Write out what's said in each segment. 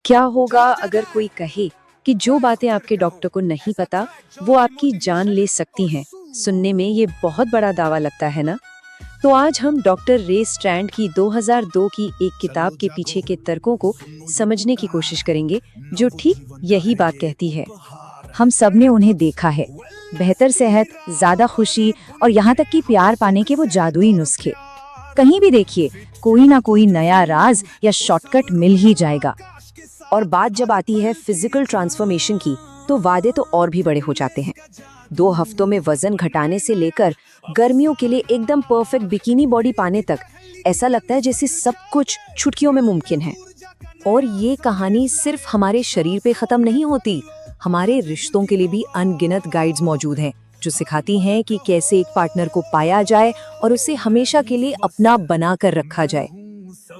क्या होगा अगर कोई कहे कि जो बातें आपके डॉक्टर को नहीं पता वो आपकी जान ले सकती हैं। सुनने में ये बहुत बड़ा दावा लगता है ना। तो आज हम डॉक्टर रे स्ट्रैंड की 2002 की एक किताब के पीछे के तर्कों को समझने की कोशिश करेंगे जो ठीक यही बात कहती है। हम सब ने उन्हें देखा है, बेहतर सेहत, ज्यादा खुशी और यहाँ तक कि प्यार पाने के वो जादुई नुस्खे। कहीं भी देखिए, कोई ना कोई नया राज या शॉर्टकट मिल ही जाएगा। और बात जब आती है फिजिकल ट्रांसफॉर्मेशन की, तो वादे तो और भी बड़े हो जाते हैं। 2 हफ्तों में वजन घटाने से लेकर गर्मियों के लिए एकदम परफेक्ट बिकिनी बॉडी पाने तक, ऐसा लगता है जैसे सब कुछ चुटकियों में मुमकिन है। और ये कहानी सिर्फ हमारे शरीर पे खत्म नहीं होती, हमारे रिश्तों के लिए भी अनगिनत गाइड्स मौजूद हैं जो सिखाती हैं कि कैसे एक पार्टनर को पाया जाए और उसे हमेशा के लिए अपना बना कर रखा जाए।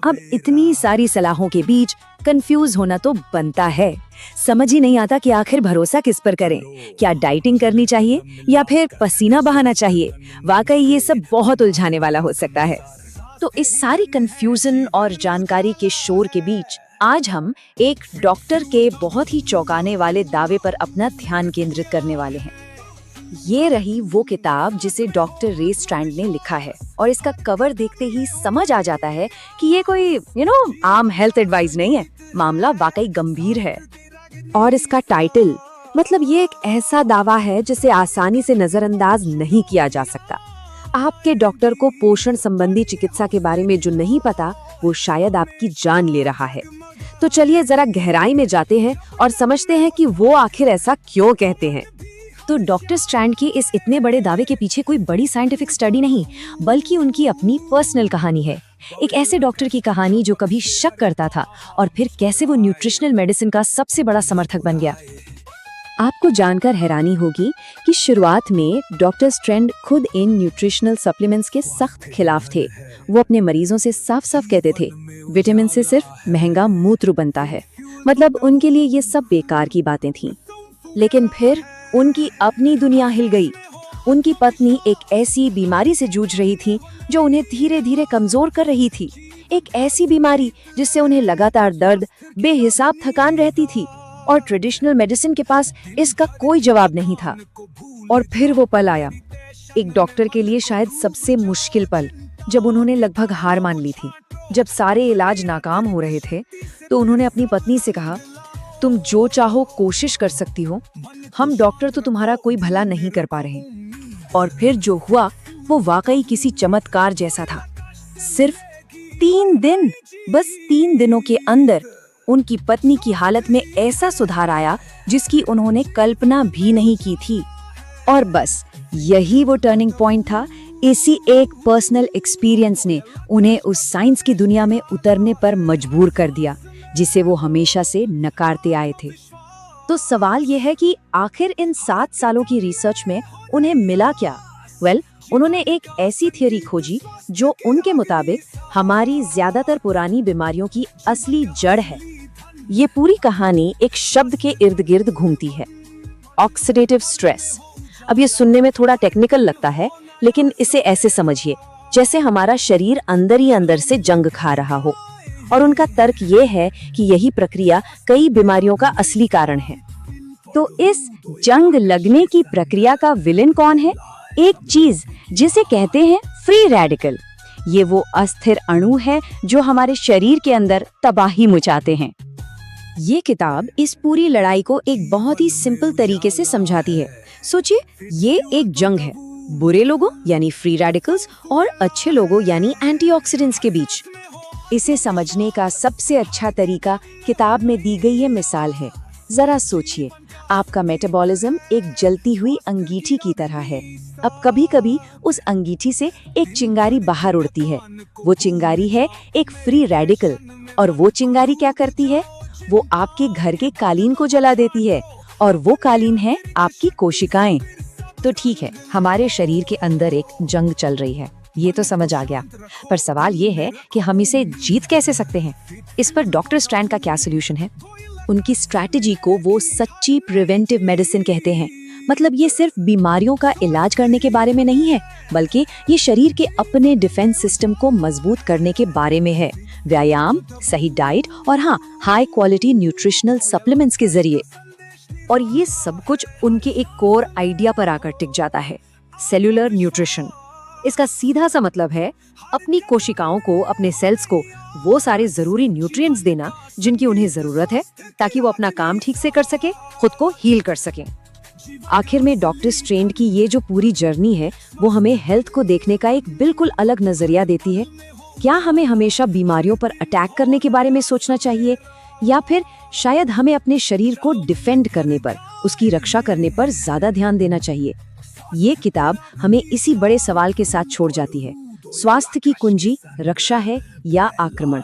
अब इतनी सारी सलाहों के बीच कंफ्यूज होना तो बनता है। समझ ही नहीं आता कि आखिर भरोसा किस पर करें। क्या डाइटिंग करनी चाहिए या फिर पसीना बहाना चाहिए। वाकई ये सब बहुत उलझाने वाला हो सकता है। तो इस सारी कंफ्यूजन और जानकारी के शोर के बीच आज हम एक डॉक्टर के बहुत ही चौंकाने वाले दावे पर अपना ध्यान केंद्रित करने वाले हैं। ये रही वो किताब जिसे डॉक्टर रे स्ट्रैंड ने लिखा है, और इसका कवर देखते ही समझ आ जाता है कि ये कोई आम हेल्थ एडवाइस नहीं है। मामला वाकई गंभीर है। और इसका टाइटल, मतलब ये एक ऐसा दावा है जिसे आसानी से नजरअंदाज नहीं किया जा सकता। आपके डॉक्टर को पोषण संबंधी चिकित्सा के बारे में जो नहीं पता, वो शायद आपकी जान ले रहा है। तो चलिए जरा गहराई में जाते हैं और समझते हैं कि वो आखिर ऐसा क्यों कहते हैं। तो डॉक्टर स्ट्रैंड की इस इतने बड़े दावे के पीछे कोई बड़ी साइंटिफिक स्टडी नहीं, बल्कि उनकी अपनी पर्सनल कहानी है। एक ऐसे डॉक्टर की कहानी जो कभी शक करता था और फिर कैसे वो न्यूट्रिशनल मेडिसिन का सबसे बड़ा समर्थक बन गया। आपको जानकर हैरानी होगी कि शुरुआत में डॉक्टर स्ट्रैंड खुद इन न्यूट्रिशनल सप्लीमेंट्स के सख्त खिलाफ थे। वो अपने मरीजों से साफ साफ कहते थे, विटामिन से सिर्फ महंगा मूत्र बनता है। मतलब उनके लिए ये सब बेकार की बातें थीं। लेकिन फिर उनकी अपनी दुनिया हिल गई। उनकी पत्नी एक ऐसी बीमारी से जूझ रही थी जो उन्हें धीरे धीरे कमजोर कर रही थी। एक ऐसी बीमारी जिससे उन्हें लगातार दर्द, बेहिसाब थकान रहती थी, और ट्रेडिशनल मेडिसिन के पास इसका कोई जवाब नहीं था। और फिर वो पल आया, एक डॉक्टर के लिए शायद सबसे मुश्किल पल, जब उन्होंने लगभग हार मान ली थी। जब सारे इलाज नाकाम हो रहे थे, तो उन्होंने अपनी पत्नी से कहा, तुम जो चाहो कोशिश कर सकती हो, हम डॉक्टर तो तुम्हारा कोई भला नहीं कर पा रहे। और फिर जो हुआ वो वाकई किसी चमत्कार जैसा था। सिर्फ 3 दिन, बस 3 दिनों के अंदर उनकी पत्नी की हालत में ऐसा सुधार आया जिसकी उन्होंने कल्पना भी नहीं की थी। और बस यही वो टर्निंग पॉइंट था। इसी एक पर्सनल एक्सपीरियंस ने उन्हें उस साइंस की दुनिया में उतरने पर मजबूर कर दिया जिसे वो हमेशा से नकारते आए थे। तो सवाल ये है कि आखिर इन 7 सालों की रिसर्च में उन्हें मिला क्या? उन्होंने एक ऐसी थियरी खोजी जो उनके मुताबिक हमारी ज्यादातर पुरानी बीमारियों की असली जड़ है। ये पूरी कहानी एक शब्द के इर्द गिर्द घूमती है, ऑक्सीडेटिव स्ट्रेस। अब ये सुनने में थोड़ा टेक्निकल लगता है, लेकिन इसे ऐसे समझिए जैसे हमारा शरीर अंदर ही अंदर से जंग खा रहा हो। और उनका तर्क ये है कि यही प्रक्रिया कई बीमारियों का असली कारण है। तो इस जंग लगने की प्रक्रिया का विलेन कौन है? एक चीज जिसे कहते हैं फ्री रेडिकल। ये वो अस्थिर अणु है जो हमारे शरीर के अंदर तबाही मचाते हैं। ये किताब इस पूरी लड़ाई को एक बहुत ही सिंपल तरीके से समझाती है। सोचिए, ये एक जंग है बुरे लोगों यानी फ्री रेडिकल्स और अच्छे लोगों यानी एंटीऑक्सीडेंट्स के बीच। इसे समझने का सबसे अच्छा तरीका किताब में दी गई ये मिसाल है। जरा सोचिए, आपका मेटाबॉलिज्म एक जलती हुई अंगीठी की तरह है। अब कभी कभी उस अंगीठी से एक चिंगारी बाहर उड़ती है। वो चिंगारी है एक फ्री रेडिकल, और वो चिंगारी क्या करती है? वो आपके घर के कालीन को जला देती है, और वो कालीन है आपकी कोशिकाएं। तो ठीक है, हमारे शरीर के अंदर एक जंग चल रही है, ये तो समझ आ गया। पर सवाल ये है कि हम इसे जीत कैसे सकते हैं? इस पर डॉक्टर स्ट्रैंड का क्या सोल्यूशन है? उनकी स्ट्रैटेजी को वो सच्ची प्रिवेंटिव मेडिसिन कहते हैं। मतलब ये सिर्फ बीमारियों का इलाज करने के बारे में नहीं है, बल्कि ये शरीर के अपने डिफेंस सिस्टम को मजबूत करने के बारे में है। व्यायाम, सही डाइट और हाँ, हाई क्वालिटी न्यूट्रिशनल सप्लीमेंट्स के जरिए। और ये सब कुछ उनके एक कोर आइडिया पर आकर टिक जाता है, सेल्यूलर न्यूट्रिशन। इसका सीधा सा मतलब है अपनी कोशिकाओं को, अपने सेल्स को वो सारे जरूरी न्यूट्रिएंट्स देना जिनकी उन्हें जरूरत है, ताकि वो अपना काम ठीक से कर सके, खुद को हील कर सके। आखिर में डॉक्टर स्ट्रेंड की ये जो पूरी जर्नी है, वो हमें हेल्थ को देखने का एक बिल्कुल अलग नजरिया देती है। क्या हमें हमेशा बीमारियों पर अटैक करने के बारे में सोचना चाहिए, या फिर शायद हमें अपने शरीर को डिफेंड करने पर, उसकी रक्षा करने पर ज्यादा ध्यान देना चाहिए? ये किताब हमें इसी बड़े सवाल के साथ छोड़ जाती है। स्वास्थ्य की कुंजी रक्षा है या आक्रमण?